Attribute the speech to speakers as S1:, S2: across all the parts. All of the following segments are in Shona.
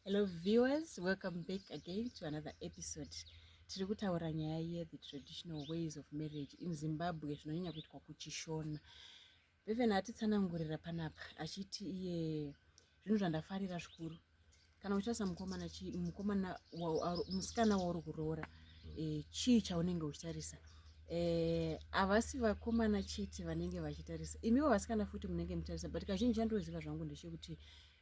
S1: Hello viewers, welcome back again to another episode. Tiri kutaura nyaya the traditional ways of marriage in Zimbabwe zvinonyanya kuitwa kuchishona. Bevan atitsanangurira panapa achiti iye zvinhu zvandafarira zvikuru. Kana uchasa musikana wauri kuroora chii chaunenge uchitarisa. Havasi vakomana chete vanenge vachitarisa. Imiwo vasikana futi munenge muchitarisa, but kazhinji chandoziva zvangu ndechekuti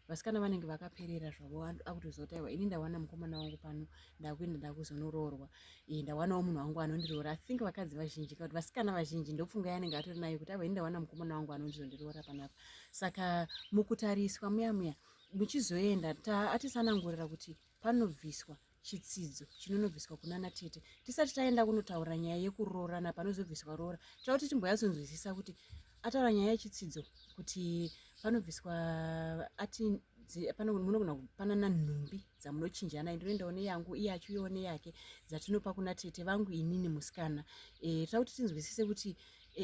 S1: vasikana vanenge vakaperera zvavo akutoziva kuti aiwa ini ndawana mukomana wangu pano ndakuenda ndakuzonoroorwa ndawanawo munhu wangu anondiroora. I think vakadzi vazhinji kana kuti vasikana vazhinji ndofunga yanenge atori nayo kuti aiwa ini ndawana mukomana wangu anondizondiroora panapa. Saka mukutariswa muya muchizoenda atisanangurira kuti panobviswa chitsidzo chinonobviswa kunana tete tisati taenda kunotaura nyaya yekuroorana panozobviswa roora. Tauti timboyatsonzwisisa kuti ataura nyaya yechitsidzo kuti panobviswa ati munogona kupanana nhumbi dzamunochinjana, ndinoendawo neyangu iye achiuyawo neyake dzatinopa kuna tete vangu inini musikana. Tauti tinzwisise kuti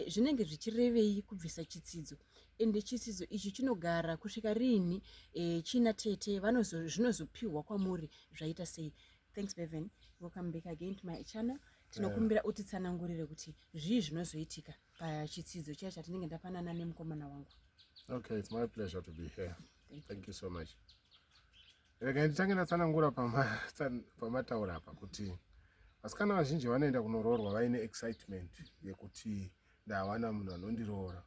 S1: zvinenge zvichirevei kubvisa chitsidzo, ende chitsidzo ichi chinogara kusvika riini china tete zvinozopiwa kwamuri zvaita sei. Thanks Bevan, welcome back again to my channel. Tinokumbira utitsanangurire kuti zvii zvinozoitika pachitsidzo chiya chatinenge ndapanana nemukomana wangu.
S2: Okay, it's my pleasure to be here. Thank you so much. Rega nditange ndatsanangura pamataura apa kuti vasikana vazhinji vanoenda kunoroorwa vaine excitement yekuti ndawana munhu anondiroora.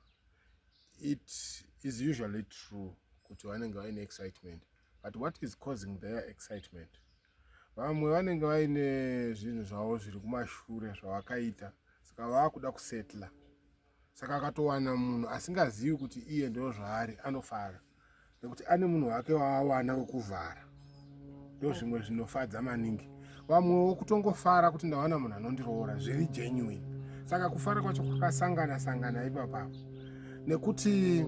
S2: It is usually true kuti vanenge vaine excitement, but what is causing their excitement? Vamwe vanenge vaine zvinhu zvavo zviri kumashure zvavakaita, saka vakuda kusetla. Saka akatowana munhu asingazivi kuti iye ndo zvaari anofara nekuti ane munhu wake waawana wekuvhara. Ndo zvimwe zvinofadza maningi. Vamwewo kutongofara kuti ndawana munhu anondiroora zviri genuine. Saka kufara kwacho kwakasangana ipapo. Nekuti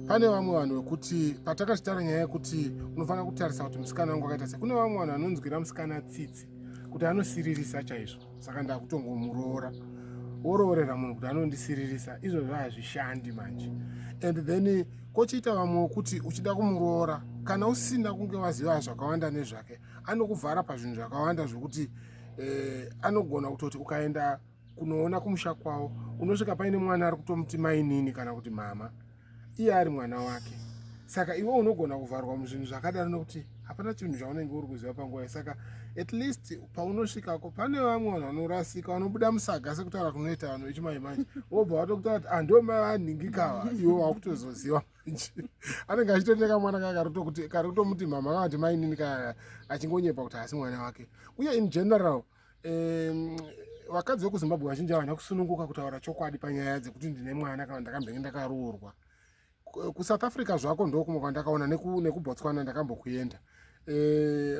S2: pane vamwe vanhu vekuti patakachitaura nyaya yekuti unofanira kutarisa kuti musikana wangu akaita sei. Kune vamwe vanhu anonzwira musikana tsitsi kuti anosiririsa chaizvo, saka ndakutongomuroora. Woroorera munhu kuti anondisiririsa, izvozvo hazvishandi manje. And then kochiita vamwe kuti uchida kumuroora kana usina kunge waziva zvakawanda nezvake, anokuvhara pazvinhu zvakawanda zvokuti anogona kutoti ukaenda kunoona kumusha kwavo unosvika paine mwana ari kutomuti mainini kana kuti mama, iye ari mwana wake. Saka iwe unogona kuvharwa muzvinhu zvakadaro nekuti hapana chinhu chaunenge uri kuziva panguva. Saka at least paunosvikako pane vamwe vanhu vanorasika vanobuda musaga sekutaura kunoita vanhu vechimaimanje, wobva watokutaura kuti ando mai vanhingikava, iwe wakutozoziva manje. Anenge achitoneka mwana kake kari kutomuti mama kana kuti mainini kana achingonyepa kuti hasi mwana wake. Uye in general vakadzi vekuzimbabwe vazhinji havana kusununguka kutaura chokwadi panyaya dzekuti ndine mwana kana ndakambenge ndakaroorwa. KuSouth Africa zvako ndokumwe kwandakaona nekuBotswana ndakambokuenda.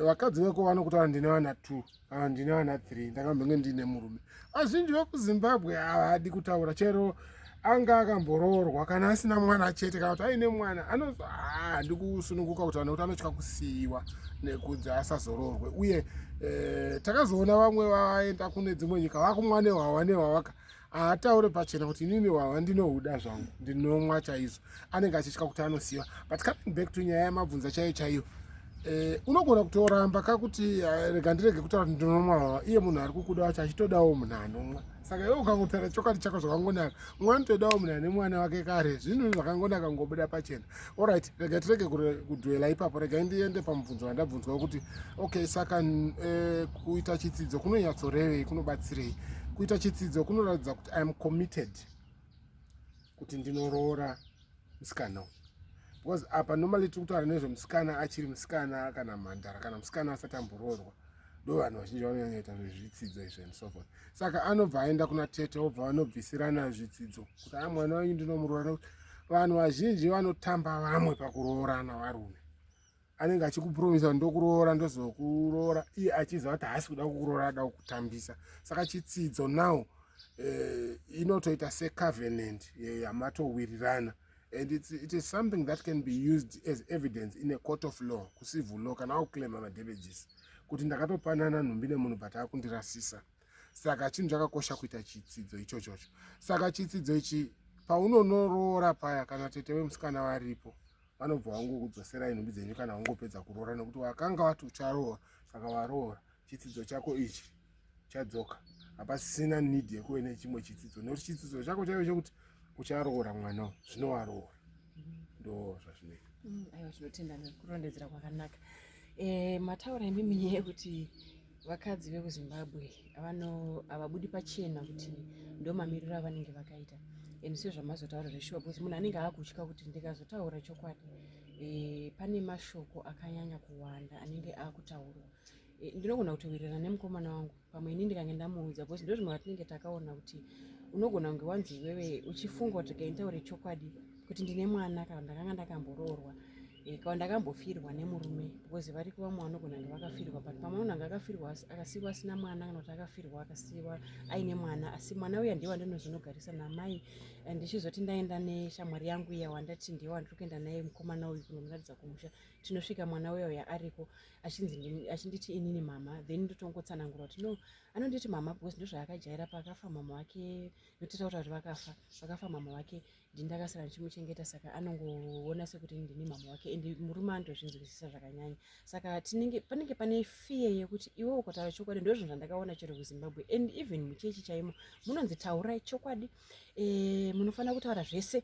S2: Vakadzi veko vanokutaura ndine vana 2 kana ndine vana 3 ndakambenge ndine murume. Vazhinji vekuZimbabwe havadi kutaura, chero anga akamboroorwa kana asina mwana chete kana kuti aine mwana anozwa handi kusununguka kutaura nekuti anotya kusiyiwa nekunzi asazoroorwe. Uye takazoona vamwe vaenda kune dzimwe nyika vakumwa nehwawa nehwawaka, haataure pachena kuti inini hwawa ndinohuda zvangu ndinomwa chaizvo, anenge achitya kuti anosiyiwa. But coming back to nyaya yamabvunza chaiyo, unogona kutoramba kakuti rega ndirege kutaura kuti ndinomwa hwawa, iye munhu ari kukuda wacho achitodawo munhu anomwa. Saka iwe ukangotaura chokwadi chako zvakangonaka, mwanotodawo munhu ane mwana wake kare, zvinhu zvakangonaka ngobuda pachena. Alright, rega tirege kudwela ipapo, rega ndiende pamubvunzo wandabvunzwa kuti okay, saka kuita chitsidzo kunonyatsorevei, kunobatsirei? Kuita chitsidzo kunoratidza kuti I am committed kuti ndinoroora musikana. Because apa normally tiri kutaura nezvemusikana achiri musikana kana mhandara kana musikana asati amboroorwa, ndo vanhu vazhinji vanonyanyaita zvezvitsidzo izvo and so forth. Saka anobva aenda kuna tete, obva vanobvisirana zvitsidzo kuti mwana wanyu ndinomuroora. Vanhu vazhinji vanotamba vamwe pakuroorana varume. Anenge achikupromisa ndokuroora ndozokuroora, iye achiziva kuti haasi kuda kukuroora, ada kukutambisa. Saka chitsidzo now inotoita secovenant yamatowirirana. And it is something that can be used as evidence in a court of law, civil law, kana kuclaima madamages kuti ndakatopanana nhumbi nemunhu but akundirasisa. Saka chinhu chakakosha kuita chitsidzo ichochocho. Saka chitsidzo ichi paunonoroora paya kana tete wemusikana varipo, vanobva vangokudzosera nhumbi dzenyu kana wangopedza kuroora, nekuti wakanga wati ucharoora, saka waroora chidzidzo chako ichi chadzoka. Hapasisina need yekuve nechimwe chidzidzo, nekuti chidzidzo chako chaivo chekuti ucharoora mwana zvino waroora. Ndo zvazvinoita.
S1: Aiwa, tinotenda nekurondedzera kwakanaka. Mataura emimi yekuti vakadzi vekuzimbabwe havabudi pachena kuti ndo mamiriro avanenge vakaita, and sio zvamazotaura zveshuwa, because munhu anenge akutya kuti ndikazotaura chokwadi pane mashoko akanyanya kuwanda anenge akutaurwa. Ndinogona kutowirirana nemukomana wangu pamwe ini ndikange ndamuudza, because ndo zvimwe vatinenge takaona kuti unogona kunge wanzi iwewe uchifunga kuti kaintaure chokwadi kuti ndine mwana kana ndakanga ndakamboroorwa kana ndakambofirwa nemurume, because vari kuva mwana vanogona kunge vakafirwa, but pamwe munhu anga akafirwa akasiiwa asina mwana kana kuti akafirwa akasiiwa aine mwana, asi mwana uya ndiye wandinozonogarisa namai. Ndichizoti ndaenda neshamwari yangu iya wandati ndiye wandiri kuenda naye mukomana uyu kunomuratidza kumusha, tinosvika mwana uya uya ariko achinditi inini mama, then ndotongotsanangura kuti no, anonditi mama because ndo zvaakajaira pakafa mama wake, ndototaura kuti vakafa mama wake, ndindakasara ndichimuchengeta, saka anongoona sekuti ndini mama wake, ende murume andozvinzwisisa zvakanyanya. Saka panenge pane fear yekuti iwe ukataura chokwadi, ndo zvinhu zvandakaona chero kuZimbabwe, and even muchechi chaimo munonzi taurai chokwadi, munofanira kutaura zvese,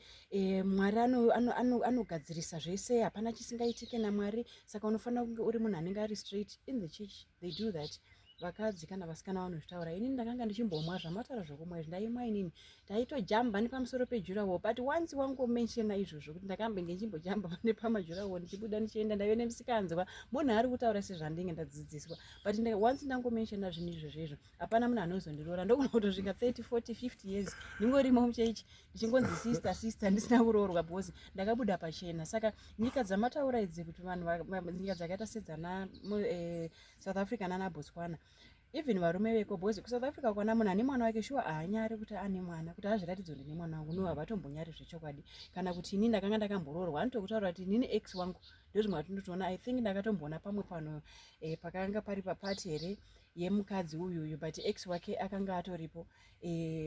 S1: Mwari anogadzirisa zvese, hapana chisingaitike naMwari, saka unofanira kunge uri munhu anenge ari straight. In the church they do that. Vakadzi kana vasikana vanozvitaura. Inini ndakanga ndichimbomwa zvamataura zvokumwa izvi, ndaimwa inini ndaitojamba nepamusoro pejurawo, but once wangomenshena izvozvo kuti ndakambenge ndichimbojamba nepamajurawo ndichibuda ndichienda ndaive nemusikanzwa munhu ari kutaura sezvandinge ndadzidziswa, but once ndangomenshena zvinhu izvozvo hapana munhu anozondiroora. Ndogona kutosvika 30 40 50 years ndingorimo muchechi ndichingonzi sister ndisina kuroorwa because ndakabuda pachena. Saka nyika dzamataura idzi kuti vanhu nyika dzakaita sedzana South Africa nana Botswana, even varume veko, because kuSouth Africa kwana munhu ane mwana wake shuwa haanyari kuti ane mwana, kuti azviratidze kuti ndine mwana wangu, no, havatombonyari zvechokwadi. Kana kuti inini ndakanga ndakamboroorwa, anotokutaura kuti inini ex wangu. Ndo zvimwe vatindotoona. I think ndakatomboona pamwe pano pakanga pari papati here yemukadzi uyuyu, but ex wake akanga atoripo,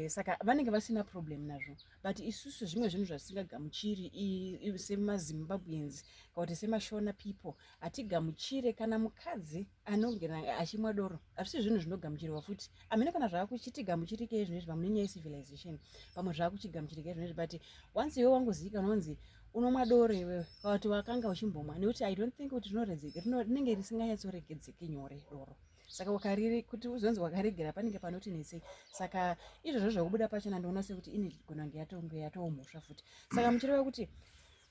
S1: saka vanenge vasina problem nazvo. But isusu zvimwe zvinhu zvatisingagamuchiri semaZimbabweans kana kuti semashona people, hatigamuchire kana mukadzi anogena achimwa doro. Hazvisi zvinhu zvinogamuchirwa futi. Amene kana zvakuchitigamuchirike zvinezvi pamwe nenyaya yecivilization, pamwe zvakuchigamuchirike zvinezvi, but once iwe wangozivikanwa unonzi unomwa doro iwewe kana kuti wakanga uchimbomwa, nekuti I don't think kuti rinenge risinganyatsoregedzeki nyore doro. Saka kuti uzonzi wakaregera panenge panoti nesei. Saka izvozvo zvakubuda pachena ndoona sekuti ini gona kunge yatoomhosva futi. Saka muchireva kuti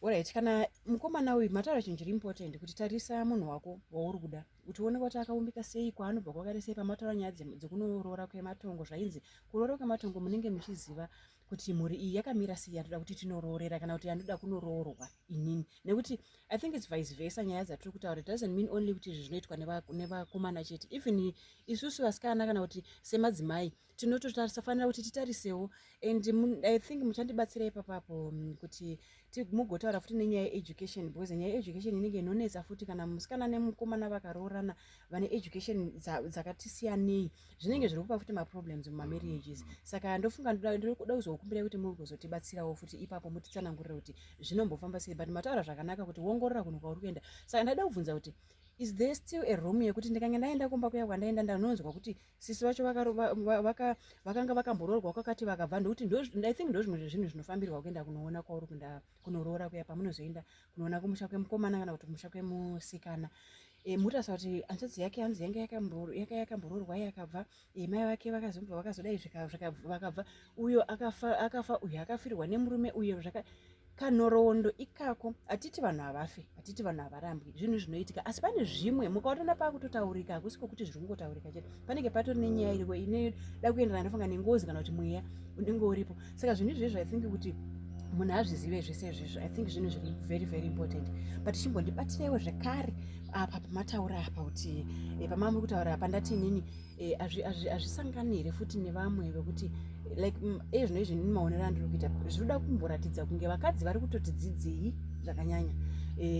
S1: alright, kana mukomana uyu mataura chinhu chiri important kuti tarisa munhu wako wauri kuda, kuti uone kuti akaumbika sei, kwaanobva kwakare sei, pamataura nyaya dzekunooroora kwematongo. Zvainzi kuroora kwematongo munenge muchiziva kuti mhuri iyi yakamira sei, yatoda kuti tinoroorera kana kuti yanoda kunoroorwa inini. Nekuti I think it's vice versa. Nyaya dzatiri kutaura, it doesn't mean only kuti izvi zvinoitwa nevakomana chete, even isusu vasikana kana kuti semadzimai tinotofanira kuti titarisewo. And I think muchandibatsira ipapapo kuti mugotaura futi nenyaya yeeducation, because nyaya yeeducation inenge inonetsa futi. Kana musikana nemukomana vakaroorana vane education dzakatisiyanei, zvinenge zviri kupa futi maproblems mumamarriages. Saka ndofunga ndiri kuda kuzokumbira kuti mugozotibatsirawo futi ipapo, mutitsanangurire kuti zvinombofamba sei, but mataura zvakanaka kuti wongorora kunhu kwauri kuenda. Saka ndada kubvunza kuti is there still a room yekuti ndikange ndaenda kumba kuya kwandaenda ndanonzwa kuti sisi vacho vakanga vakamboroorwa kwakati vakabva, ndokuti I think ndo zvimwe zvezvinhu zvinofambirwa kuenda kunoona kwauri kuenda kunoroora kuya, pamunozoenda kunoona kumusha kwemukomana kana kuti kumusha kwemusikana. Mutarisa kuti hanzvadzi yake hanzi yanga yakamboroorwa yakabva, mai vake vakazobva vakazodai vakabva, uyo akafa, uyo akafirwa nemurume, uyo kanhoroondo ikako. Hatiti vanhu havafi, hatiti vanhu havarambwi, zvinhu zvinoitika, asi pane zvimwe mukaona pakutotaurika, hakusiko kuti zviri kungotaurika chete, panenge patori nenyaya iripo inoda kuenderana ndofunga nengozi kana kuti mweya unenge uripo. Saka zvinhu izvezvo I think kuti munhu azvizive zvese izvezvo, I think zvinhu zviri very very important. But chimbondibatirewo zvekare apa pamataura apa kuti pamamuri kutaura apa ndati inini hazvisangani here futi nevamwe vekuti like zvinhu izvi nini maonero andiri kuita zvinoda kumboratidza kunge vakadzi vari kutoti dzidzei zvakanyanya,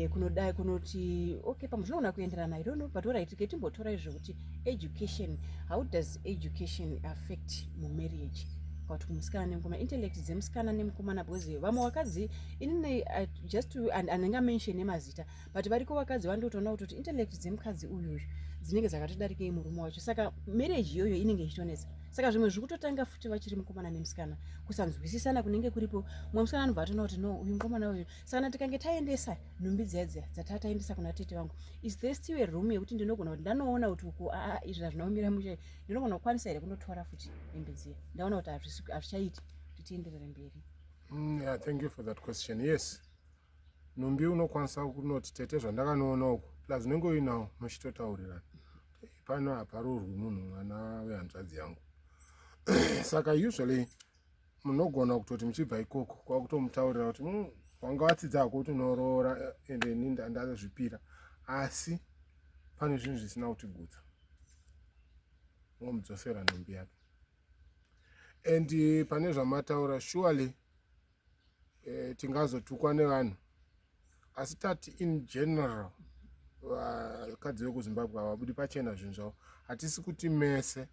S1: kunodai kunoti okay pamwe zvinogona kuenderana, I don't know, but alright, timbotora izvo kuti education, how does education affect mumarriage? kwati kumusikana nemukomana intellect dzemusikana nemukomana because vamwe vakadzi inini just anenge mention emazita but variko vakadzi vandotoona kuti intellect dzemukadzi uyuyu dzinenge dzakatodarikei murume wacho saka marriage iyoyo inenge ichitonetsa saka zvimwe zviri kutotanga futi vachiri mukomana nemusikana kusanzwisisana kunenge kuripo mumwe musikana anobva atoona kuti no uyu mukomana uyu saka tikange taendesa nhumbi dziya dzatataendesa kuna tete vangu is there still a room yekuti ndinogona kuti ndanoona kuti uku izvi hazvinaumira mushe ndinogona kukwanisa here kundotora futi hembe dziya ndaona kuti hazvichaiti kuti tienderere mberi.
S2: Yeah, thank you for that question. Yes, nhumbi unokwanisa kunoti tete zvandakanoona uku plus unenge uinawo muchitotaurirana pano haparurwi munhu mwana wehanzvadzi yangu saka usually munogona kutoti muchibva ikoko kwakutomutaurira kuti wanga watsidza hako kuti unoroora ende ini ndazvipira asi pane zvinhu zvisina kutigutsa ngomudzosera nhumbi yake and pane zvamataura surely tingazotukwa nevanhu asi tati in general vakadzi vekuzimbabwe havabudi pachena zvinhu zvavo hatisi kuti mese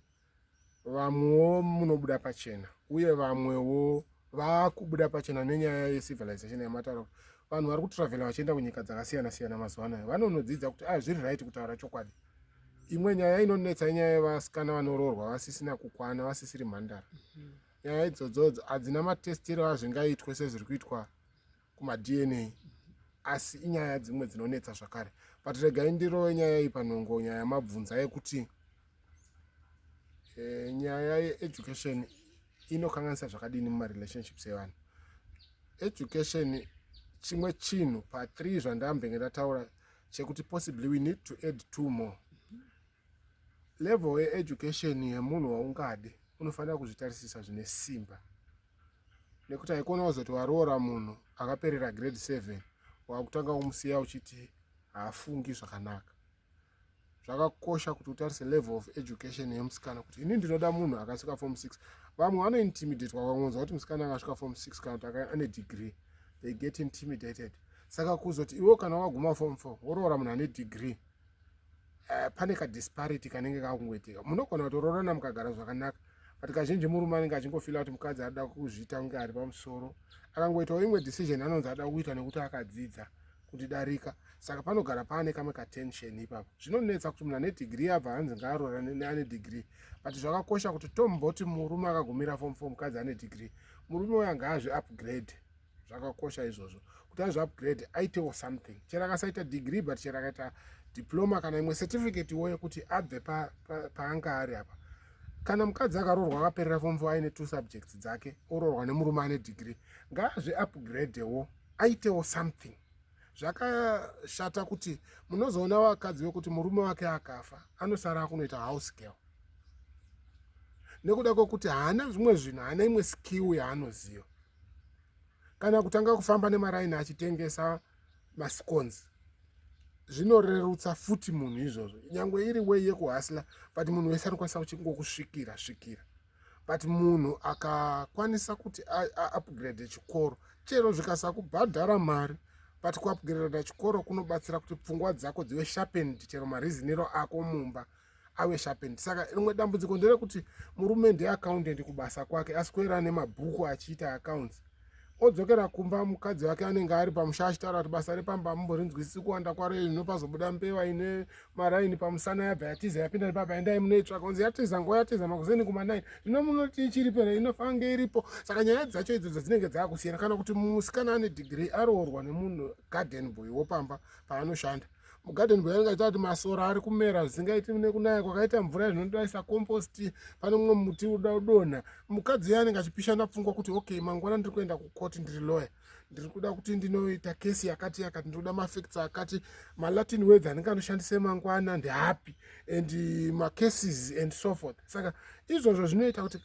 S2: vamwewo munobuda pachena uye vamwewo vakubuda pachena nenyaya yecivilization yamataura vanhu vari kutravela vachienda kunyika dzakasiyana siyana mazuva anaya vanonodzidza kuti zviri right kutaura chokwadi. Imwe nyaya inonetsa inyaya yevasikana vanoroorwa vasisina kukwana vasisiri mhandara nyaya idzodzo hadzina matestiro azvingaitwe sezviri kuitwa kumadna asi inyaya dzimwe dzinonetsa zvakare but regai ndirove nyaya iyi panhongo nyaya yamabvunza yekuti nyaya yeeducation inokanganisa zvakadini mumarelationships evanhu. Education chimwe chinhu pa3 zvandambenge ndataura chekuti possibly we need to add 2 more. Level yeeducation yemunhu waungade unofanira kuzvitarisisa zvine simba nekuti haikona kuzoti waroora munhu akaperera grade 7 wakutanga kumusiya uchiti haafungi zvakanaka. Zvakakosha kuti utarise level of education yemusikana kuti ini ndinoda munhu akasvika form 6. Vamwe vanointimidatwa vakangonzwa kuti musikana akasvika form 6 kana kuti ane degree they get intimidated. Saka kuzoti iwo kana waguma form 4 woroora munhu ane degree pane kadisparity kanenge kakungoitika. Munogona kutoroorana mukagara zvakanaka but kazhinji murume anenge achingofila kuti mukadzi ada kuzviita kunge ari pamusoro akangoitawo imwe decision anonzi ada kuita nekuti akadzidza kuti darika saka panogara pane kamwe katension ipapo. Zvinonetsa kuti munhu ane degree abva hanzi ngaaroorane neane degree but zvakakosha kuti tomboti murume akagumira form 4 mukadzi ane degree murume uya ngaazvi-upgrade. Zvakakosha izvozvo kuti azvi-upgrade aitewo something chero akasaita degree but chero akaita diploma kana imwe certificate wo yekuti abve paanga ari apa. Kana mukadzi akaroorwa akaperera form 4 aine 2 subjects dzake oroorwa nemurume ane degree ngaazvi-upgradewo aitewo something. Zvakashata kuti munozoona vakadzi vekuti murume wake akafa anosara akunoita house girl nekuda kwokuti haana zvimwe zvinhu haana imwe skill yaanoziva kana kutanga kufamba nemaraini achitengesa mascones zvinorerutsa futi munhu izvozvo nyangwe iri way yekuhasla but munhu wese anokwanisa kuchingokusvikira but munhu akakwanisa kuti upgrade chikoro chero zvikasakubhadhara mari but kuupgrade chikoro kunobatsira kuti pfungwa dzako dzive sharpened chero mareasonero ako mumba ave sharpened. Saka rimwe dambudziko nderekuti murume ndeaccountant kubasa kwake aswera nemabhuku achiita accounts odzokera kumba mukadzi wake anenge ari pamusha achitaura kuti basa repamba hamumborinzwisisi kuwanda kwaro inopazobuda mbeva ine maraini pamusana yabva yatiza yapinda nepapa endai munoitsvaka kunzi yatiza nguva yatiza makuzeni kuma9 zvino munoti ichiripera inofange iripo. Saka nyaya dzacho idzodzo dzinenge dzakusiyana kana kuti musikana ane degree aroorwa nemunhu garden boy wopamba paanoshanda mugarden boy anenge achita kuti masora ari kumera zvisingaiti nekunaya kwakaita mvura zvinondoisa compost pane mumwe muti uda kudonha mukadzi uya anenge achipishana pfungwa kuti okay mangwana ndiri kuenda kukoti ndiri lawyer ndiri kuda kuti ndinoita kesi yakati yakati ndiri kuda mafacts akati malatin words anenge anoshandise mangwana ndehapi and macases and so forth. Saka izvozvo zvinoita kuti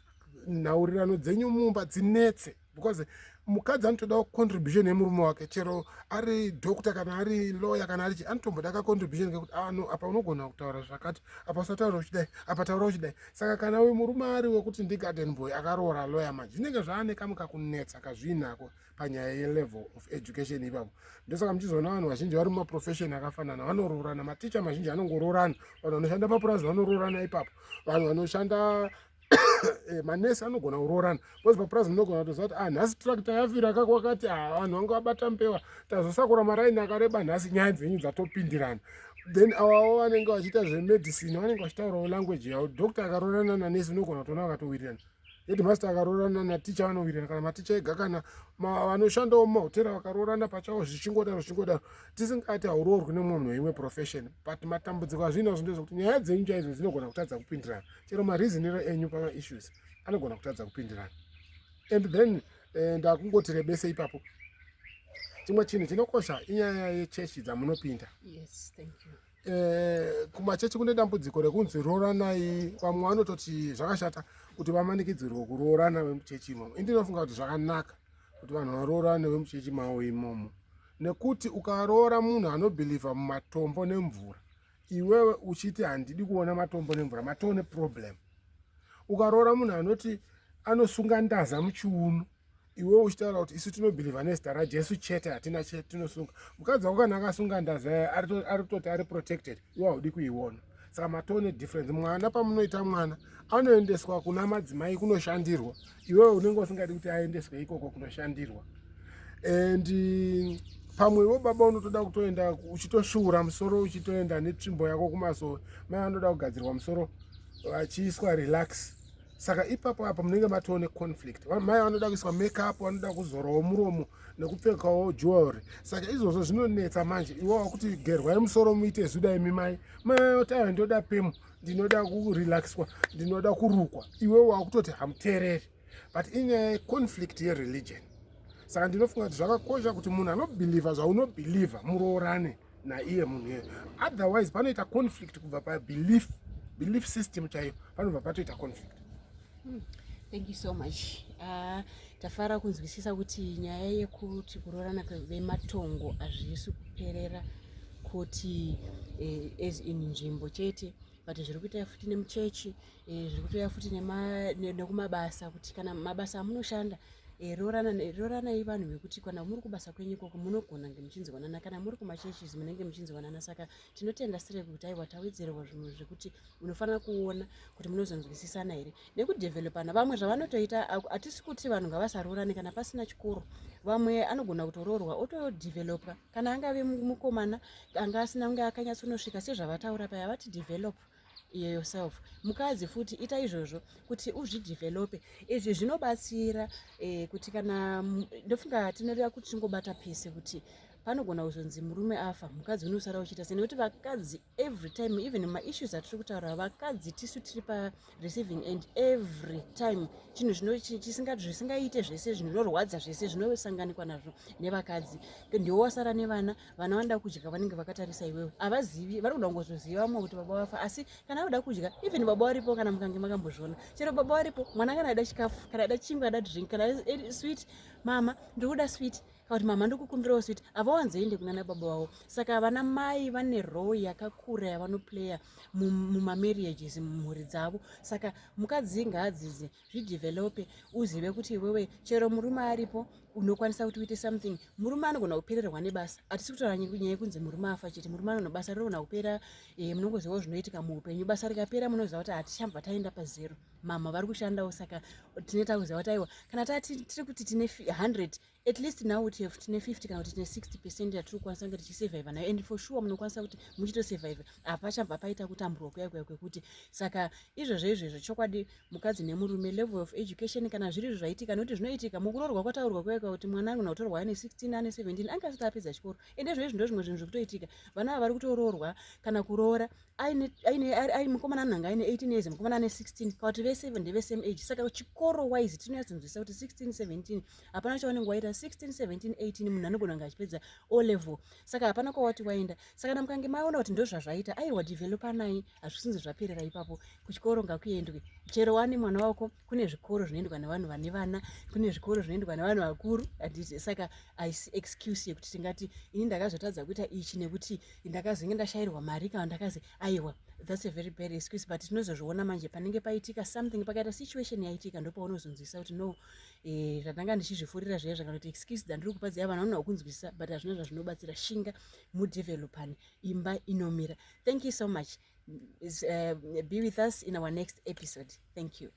S2: nhaurirano dzenyu mumba dzinetse because mukadzi anotoda contribution yemurume wake chero ari doctor kana ari lawyer kana ari anotomboda kacontribution ngekuti apa unogona kutaura zvakati apa usataura uchidai apa taura uchidai. Saka kana uyu murume ari wekuti ndigarden boy akaroora lawyer manje zvinenge zvaane kamwe kakunetsa kazvinako panyaya yelevel of education ipapo. Ndosaka muchizoona vanhu vazhinji vari mumaprofession akafanana vanoroorana maticha mazhinji anongoroorana vanhu vanoshanda mapurazi vanoroorana ipapo vanhu vanoshanda manesi anogona kuroorana because papurazi munogona kutoziva kuti nhasi tractor yafira kakwakati vanhu vanga vabata mbewa tazosakura maraini akareba nhasi nyaya dzenyu dzatopindirana. Then avavo vanenge vachiita zvemedicine vanenge vachitaurawo language yavo. Doctor akaroorana nanesi unogona kutoona vakatowirirana, headmaster akaroorana naticha vanowirirana, kana maticha ega, kana vanoshandawo mumahotera vakaroorana pachavo zvichingodaro. Tisingati hauroorwi nemunhu weimwe profession, but matambudziko azvinazvo ndezvokuti nyaya dzenyu chaizvo dzinogona kutadza kupindirana, chero mareasonero enyu pamaissues anogona kutadza kupindirana. And then ndakungoti rebese ipapo. Chimwe chinhu chinokosha inyaya yechechi dzamunopinda.
S1: Yes, thank you.
S2: Kumachechi kune dambudziko rekunzi rooranai. Vamwe vanototi zvakashata kuti vamanikidzirwe kuroorana vemuchechi imomo. Indinofunga kuti zvakanaka kuti vanhu varoorane vemuchechi mavo imomo, nekuti ukaroora munhu anobhilivha mumatombo nemvura, iwewe uchiti handidi kuona matombo nemvura, matone problem. Ukaroora munhu anoti anosunga ndaza muchiuno, iwewe uchitaura kuti isu tinobhilivha nezita raJesu chete, hatina tinosunga. Mukadzi wako kana akasunga ndaza aritoti ari protected, iwe haudi kuiona. Saka matone difference. Mwana pamunoita mwana anoendeswa kuna madzimai kunoshandirwa, iwewe unenge usingadi kuti aendeswe ikoko kunoshandirwa. And pamwewo baba unotoda kutoenda uchitosvuura musoro, uchitoenda netsvimbo yako kumasoro, mai anoda kugadzirwa musoro vachiiswa relax. Saka ipapo apa munenge matone conflict. Mai vanoda kuiswa makeup, vanoda kuzorawo muromo nekupfekawo jewelry. Saka izvozvo zvinonetsa manje. Iwe wakuti gerwai musoro muite zuda imi mai oti ndoda pemu, ndinoda kurelaxwa, ndinoda kurukwa. Iwe wakutoti hamuteereri. But inyaya conflict yereligion. Saka ndinofunga kuti zvakakosha kuti munhu anobhilivha zvaunobhilivha muroorane naiye munhu iye. Otherwise panoita conflict kubva pabelief system chaiyo, panobva patoita conflict.
S1: Thank you so much. Tafara kunzwisisa kuti nyaya yekuti kuroorana vematongo hazvisi kuperera kuti as in nzvimbo chete, but zviri kuita futi nemuchechi, zviri kuita futi nekumabasa, kuti kana mabasa amunoshanda rooranai vanhu vekuti kana muri kubasa kwenyu ikoko munogona kunge muchinzwanana, kana muri kumachechi munenge muchinzwanana. Saka tinotenda sire kuti aiwa tawedzerwa zvinhu zvekuti unofanira kuona kuti munozonzwisisana here nekudhevelopana. Vamwe zvavanotoita hatisi kuti vanhu ngavasaroorane kana pasina chikoro. Vamwe anogona kutoroorwa otodhevelopa, kana angave mukomana anga asina kunge akanyatsonosvika sezvavataura paya vati develop yourself. Mukadzi futi ita izvozvo kuti uzvidhevelope. Izvi zvinobatsira kuti kana ndofunga tinoda kuti tingobata pese kuti panogona kuzonzi murume afa, mukadzi unosara uchita sei, nekuti vakadzi every time, even maissues atiri kutaura, vakadzi tisu tiri pareceiving end every time. Chinhu zvisingaite zvese, zvinorwadza zvese zvinosanganikwa nazvo nevakadzi. Ndiwo wasara nevana, vana vanoda kudya, vanenge vakatarisa iwewe, havazivi, vari kuda kungozoziva kuti baba vafa. Asi kana vada kudya, even baba varipo, kana mukange makambozviona, chero baba varipo, mwana kana ada chikafu, kana ada chingwa, ada drink, kana sweet, mama ndikuda sweet, kuti mama ndikukumbirawo sweet, havawanzoende kunana baba wavo. Saka vana mai vane role yakakura yavanoplaya mumamarriages, mumhuri dzavo. Saka mukadzi ngaadzidze zvidhevelope, uzive kuti iwewe chero murume aripo unokwanisa kuti uite something. Murume anogona kupererwa nebasa, hatisi kutaura nyaya yekunzi murume afa chete. Murume anogona basa rinogona kupera, munongozivawo zvinoitika muupenyu. Basa rikapera munoziva kuti hatichambva taenda pazero, mama vari kushandawo. Saka tineta kuziva kuti aiwa kana tiri kuti tine 100, at least now tine 50 kana kuti tine 60% yatiri kukwanisa kunge tichisurviva nayo. And for sure munokwanisa kuti muchitosurviva, hapachambva paita kutamburwa kuya kwekuti. Saka izvozvo chokwadi, mukadzi nemurume, level of education kana zviri zvaitika, nokuti zvinoitika mukuroorwa kwataurwa kuya kuti mwana anogona kutorwa ane 16 ane 17 anga asati apedza chikoro. Ende izvozvo ndozvimwe zvinhu zviri kutoitika. Vana ava vari kutoroorwa kana kuroora mukomana anenge aine 18 years, mukomana ane 16, kuti vese ndeve same age. Saka chikoro wise tinonyatsonzwisisa kuti 16 17 hapana chavanenge waita. 16 17 18 munhu anogona kunge achipedza O level. Saka hapana kwawati waenda. Saka kana mukange maona kuti ndozvazvaita, aiwa developanai, hazvisinzi zvaperera ipapo. Kuchikoro ngakuendwe. Chero wane mwana wako, kune zvikoro zvinoendwa nevanhu vane vana, kune zvikoro zvinoendwa nevanhu vakuru. Saka haisi excuse yekuti tingati ini ndakazotadza kuita ichi nekuti ndakazenge ndashayirwa mari kana ndakazi aiwa. That's a very bad excuse. But tinozozviona manje panenge paitika something, pakaita situation yaitika, ndopaunozonzwisisa kuti no, zvandanga ndichizvifurira zviya zvakanoti excuse dzandiri kupa dziya vanhu vanogona kunzwisisa, but hazvina zvazvinobatsira. Shinga mudevelopani, imba inomira. Thank you so much. Be with us in our next episode. Thank you.